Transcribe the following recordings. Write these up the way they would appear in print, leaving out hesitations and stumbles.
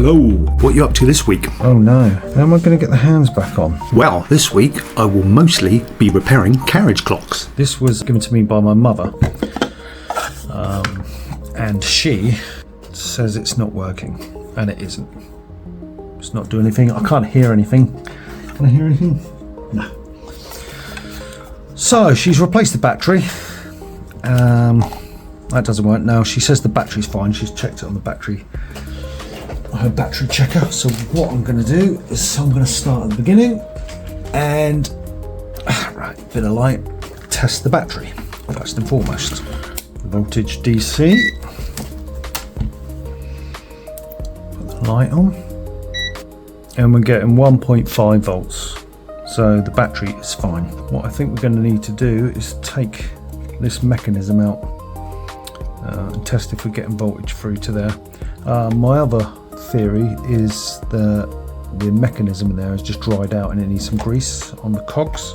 Hello, what are you up to this week? Oh no, how am I going to get the hands back on? Well, this week I will mostly be repairing carriage clocks. This was given to me by my mother, and she says it's not working, and it isn't. It's not doing anything. I can't hear anything. Can I hear anything? No. So she's replaced the battery. That doesn't work now. She says the battery's fine. She's checked it on the battery. Her battery checker. So what I'm going to do is I'm going to start at the beginning and right, bit of light, test the battery first and foremost. Voltage DC. Put the light on, and we're getting 1.5 volts. So the battery is fine. What I think we're going to need to do is take this mechanism out and test if we're getting voltage through to there. My other theory is the mechanism in there has just dried out and it needs some grease on the cogs.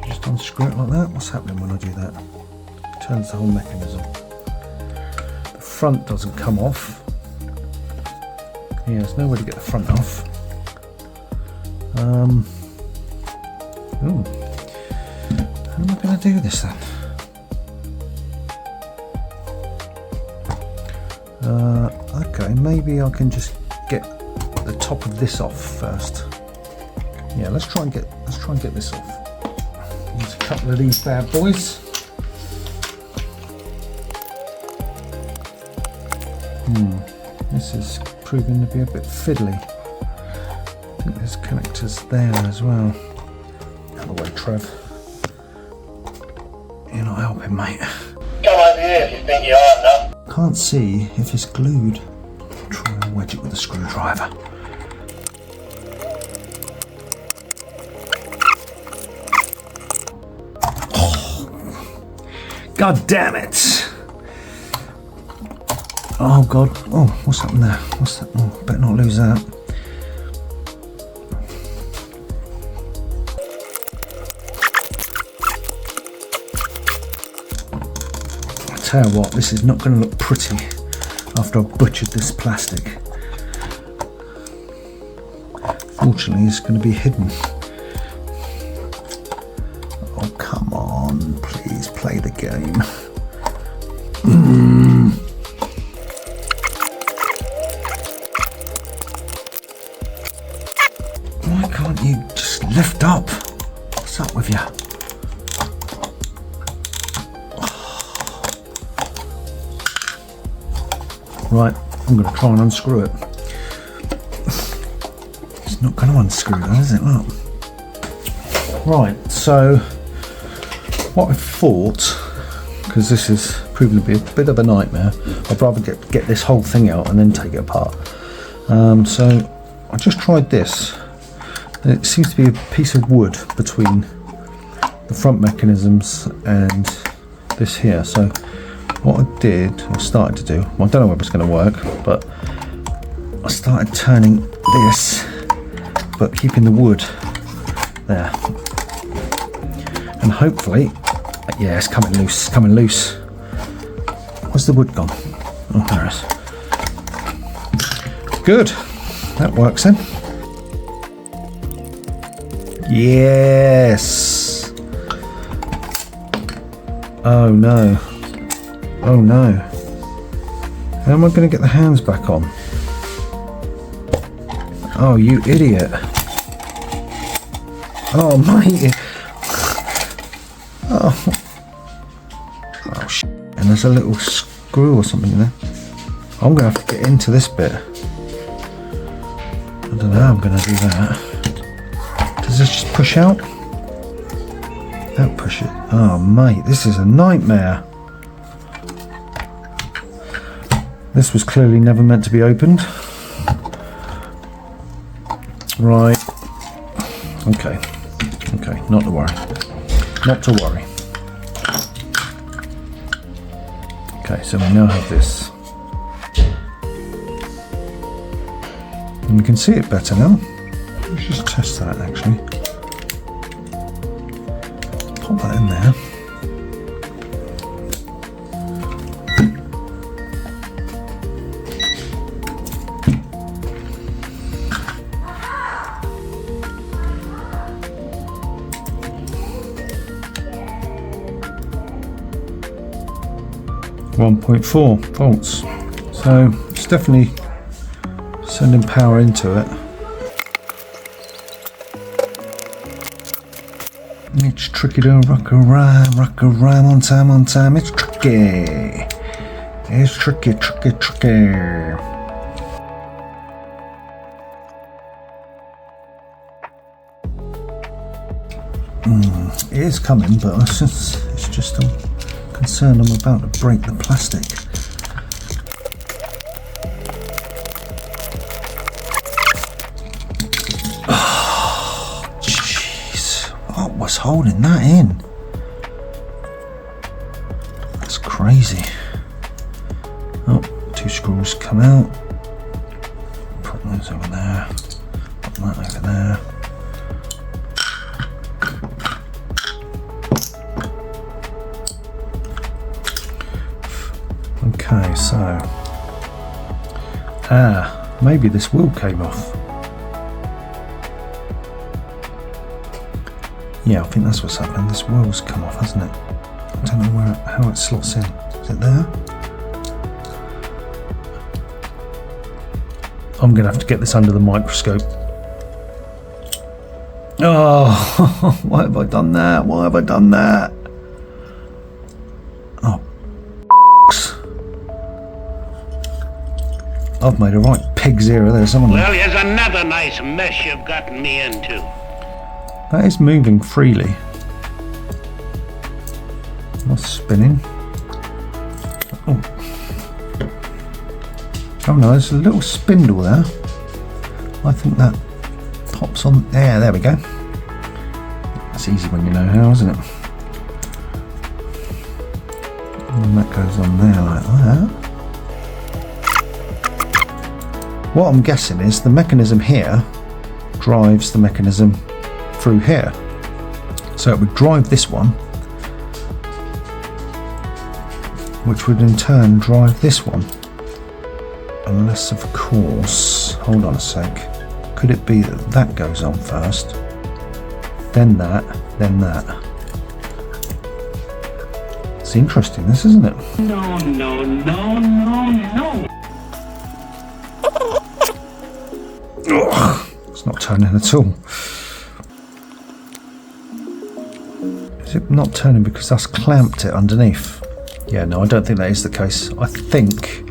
Just unscrew it like that. What's happening when I do that? It turns the whole mechanism. The front doesn't come off. Yeah, there's no way to get the front off. How am I going to do this then? Okay, maybe I can just get the top of this off first. Yeah, let's try and get this off. Use a couple of these bad boys. This is proving to be a bit fiddly. I think there's connectors there as well. Out of the way, Trev. You're not helping, mate. Come over here if you think you are enough. Can't see if it's glued. Try and wedge it with a screwdriver. Oh, God damn it! Oh God! Oh, what's happened there? What's that? Oh, better not lose that. Tell you what, this is not going to look pretty after I've butchered this plastic. Fortunately, it's going to be hidden. Oh, come on, please play the game. Why can't you just lift up? What's up with you? Right, I'm going to try and unscrew it. It's not going to unscrew though, is it? Look. Right, so what I thought, because this is proving to be a bit of a nightmare, I'd rather get this whole thing out and then take it apart. So I just tried this, and it seems to be a piece of wood between the front mechanisms and this here. So what I did, or started to do, well, I don't know whether it's going to work, but I started turning this, but keeping the wood there. And hopefully, yeah, it's coming loose, Where's the wood gone? Oh, there it is. Good, that works then. Yes! Oh no. Oh no. How am I going to get the hands back on? Oh, you idiot. Oh, mate. Oh shit. And there's a little screw or something in there. I'm going to have to get into this bit. I don't know how I'm going to do that. Does this just push out? Don't push it. Oh, mate, this is a nightmare. This was clearly never meant to be opened. Right. Okay. Okay, not to worry. Not to worry. Okay, so we now have this. And we can see it better now. Let's just test that actually. Pop that in there. 1.4 volts. So it's definitely sending power into it. It's tricky to rock a rhyme on time. It's tricky. It's tricky. It is coming, but it's just I'm concerned I'm about to break the plastic. Oh, jeez. What was holding that in? That's crazy. Oh, 2 screws come out. Put those over there. Put that over there. Okay, so maybe this wheel came off. Yeah, I think that's what's happened. This wheel's come off, hasn't it? I don't know how it slots in. Is it there? I'm gonna have to get this under the microscope. Oh, why have I done that? Oh, I've made a right pig's ear there, someone. Well, here's another nice mess you've gotten me into. That is moving freely. Not spinning. Oh no, there's a little spindle there. I think that pops on there. There we go. It's easy when you know how, isn't it? And that goes on there like that. What I'm guessing is the mechanism here drives the mechanism through here. So it would drive this one, which would in turn drive this one. Unless, of course, hold on a sec. Could it be that that goes on first, then that, then that? It's interesting, this, isn't it? No. It's not turning at all. Is it not turning because that's clamped it underneath? Yeah, no, I don't think that is the case. I think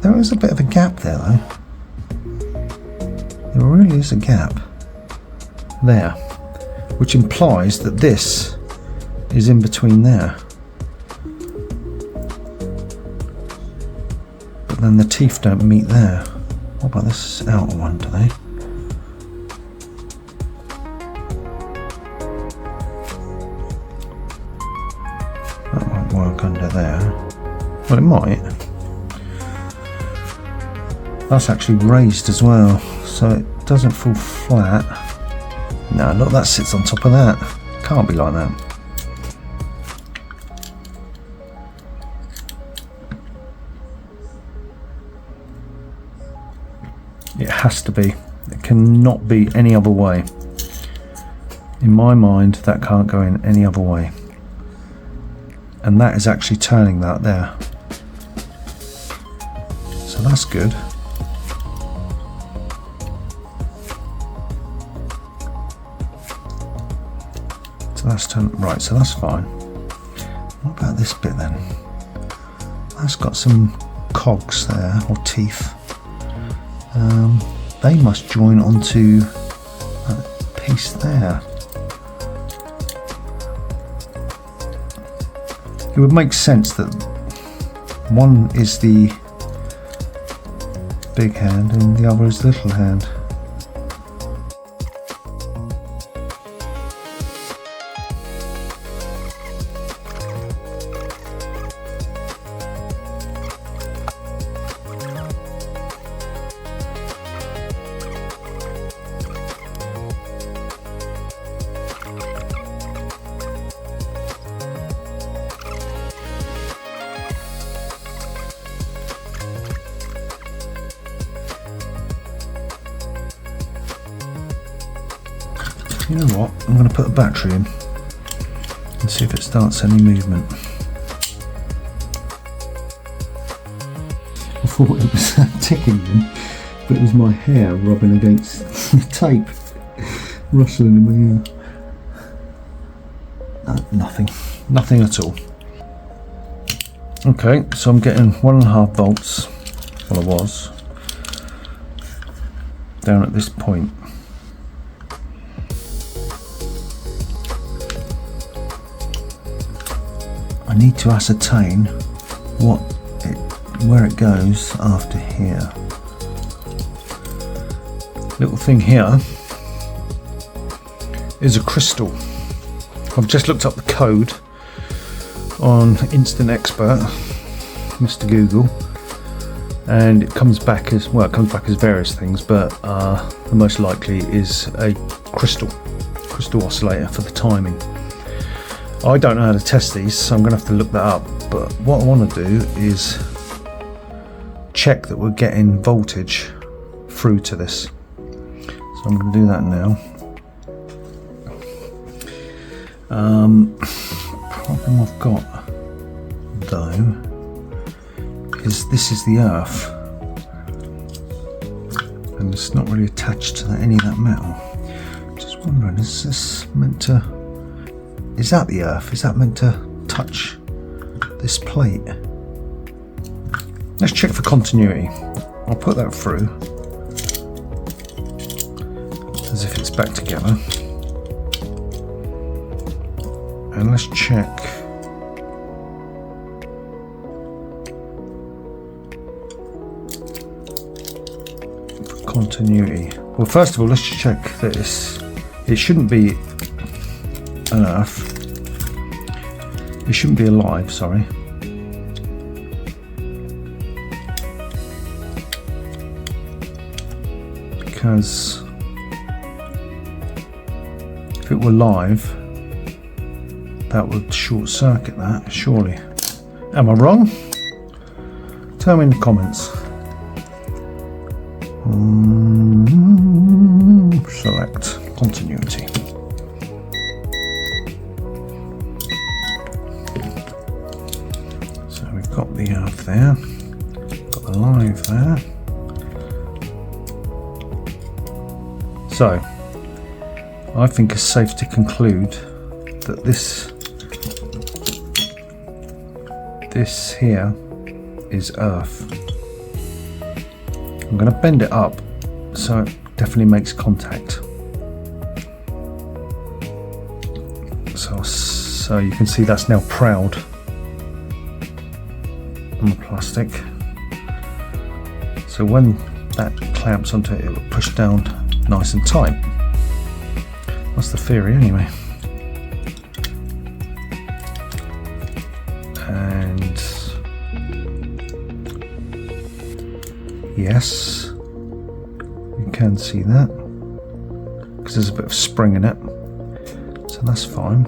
there is a bit of a gap there, though. There really is a gap there, which implies that this is in between there. But then the teeth don't meet there. What about this outer one, do they? That won't work under there. Well, it might. That's actually raised as well, so it doesn't fall flat. No, look, that sits on top of that. Can't be like that. It has to be. It cannot be any other way. In my mind, that can't go in any other way. And that is actually turning that there. So that's good. So that's turned right, so that's fine. What about this bit then? That's got some cogs there, or teeth. They must join onto that piece there. It would make sense that one is the big hand and the other is the little hand. You know what, I'm going to put a battery in and see if it starts any movement. thought it was ticking then, but it was my hair rubbing against the tape, rustling in my ear. Nothing at all. Okay, so I'm getting 1.5 volts, well I was, down at this point. I need to ascertain where it goes after here. Little thing here is a crystal. I've just looked up the code on Instant Expert, Mr. Google, and it comes back as, well, it comes back as various things, but the most likely is a crystal oscillator for the timing. I don't know how to test these, so I'm going to have to look that up, but what I want to do is check that we're getting voltage through to this. So I'm going to do that now. Problem I've got though is this is the earth, and it's not really attached to any of that metal. Just wondering, is this meant to? Is that the earth? Is that meant to touch this plate? Let's check for continuity. I'll put that through as if it's back together. And let's check for continuity. Well, first of all, let's check that it shouldn't be an earth. It shouldn't be alive, sorry. Because if it were live, that would short circuit that, surely. Am I wrong? Tell me in the comments. Select continuity. So we've got the earth there, got the live there. So I think it's safe to conclude that this here is earth. I'm going to bend it up so it definitely makes contact. So you can see that's now proud on the plastic. So when that clamps onto it, it will push down nice and tight. That's the theory anyway. And yes, you can see that because there's a bit of spring in it, so that's fine.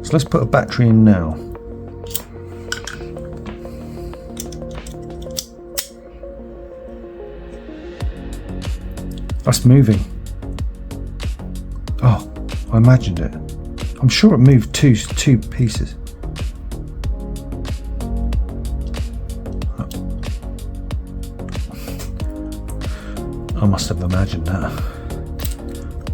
So let's put a battery in now. That's moving. Oh, I imagined it. I'm sure it moved two pieces. I must have imagined that.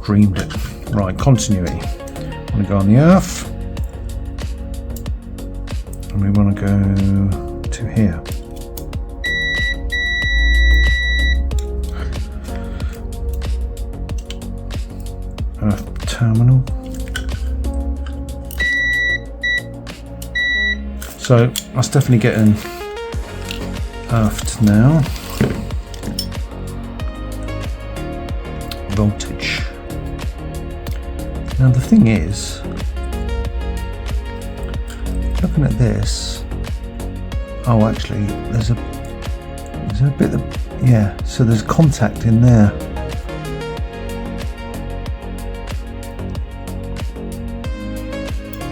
Dreamed it. Right, continuity. I'm going to go on the earth. And we want to go to here. Earth terminal. So that's definitely getting earthed now. Voltage. Now the thing is, looking at this, oh actually there's a bit of, yeah, so there's contact in there.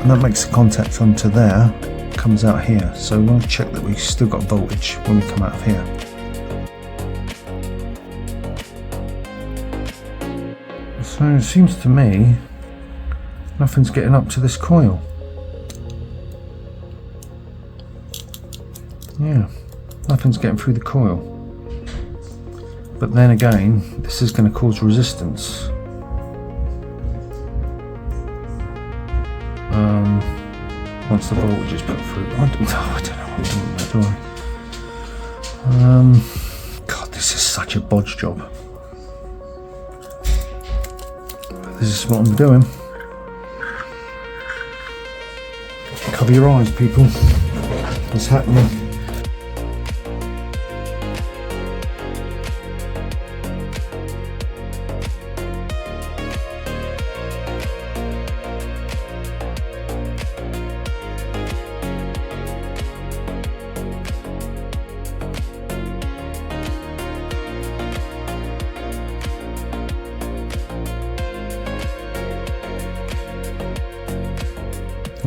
And that makes the contact onto there, comes out here. So we want to check that we've still got voltage when we come out of here. So it seems to me nothing's getting up to this coil. Yeah. Nothing's getting through the coil. But then again, this is going to cause resistance. Once the voltage is put through. I don't know what I'm doing there, do I? God, this is such a bodge job. But this is what I'm doing. Cover your eyes, people. What's happening?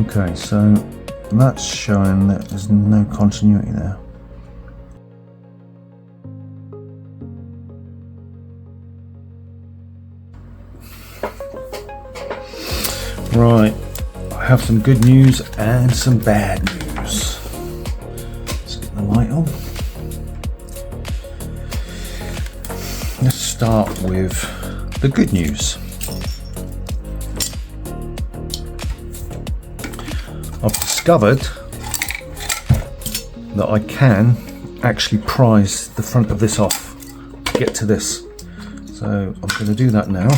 Okay, so that's showing that there's no continuity there. Right, I have some good news and some bad news. Let's get the light on. Let's start with the good news. I've discovered that I can actually prise the front of this off to get to this. So I'm going to do that now.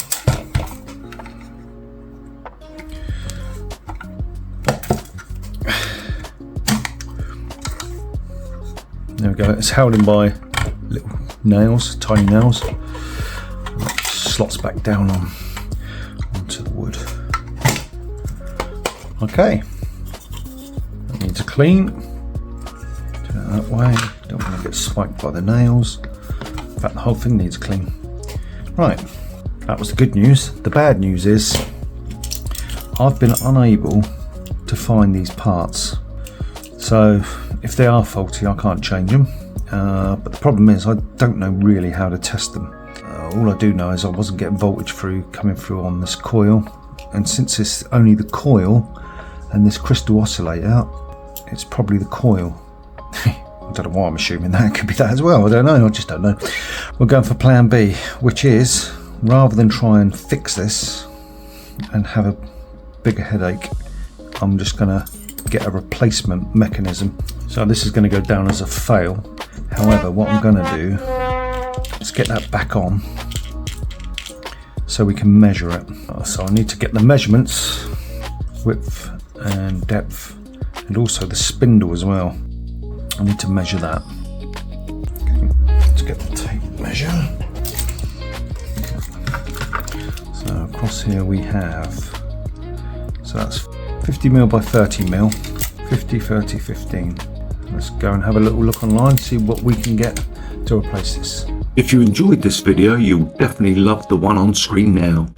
There we go. It's held in by little nails, tiny nails. That slots back down onto the wood. Okay. Needs a clean. Do it that way. Don't want to get spiked by the nails. In fact, the whole thing needs a clean. Right, that was the good news. The bad news is I've been unable to find these parts. So if they are faulty, I can't change them. But the problem is I don't know really how to test them. All I do know is I wasn't getting voltage coming through on this coil. And since it's only the coil and this crystal oscillator, it's probably the coil. I don't know why I'm assuming that. It could be that as well. I don't know. I just don't know. We're going for plan B, which is rather than try and fix this and have a bigger headache, I'm just going to get a replacement mechanism. So this is going to go down as a fail. However, what I'm going to do is get that back on so we can measure it. So I need to get the measurements, width and depth, and also the spindle as well. I need to measure that. Okay, let's get the tape measure. So across here we have, so that's 50mm by 30mm, 50, 30, 15. Let's go and have a little look online, see what we can get to replace this. If you enjoyed this video, you'll definitely love the one on screen now.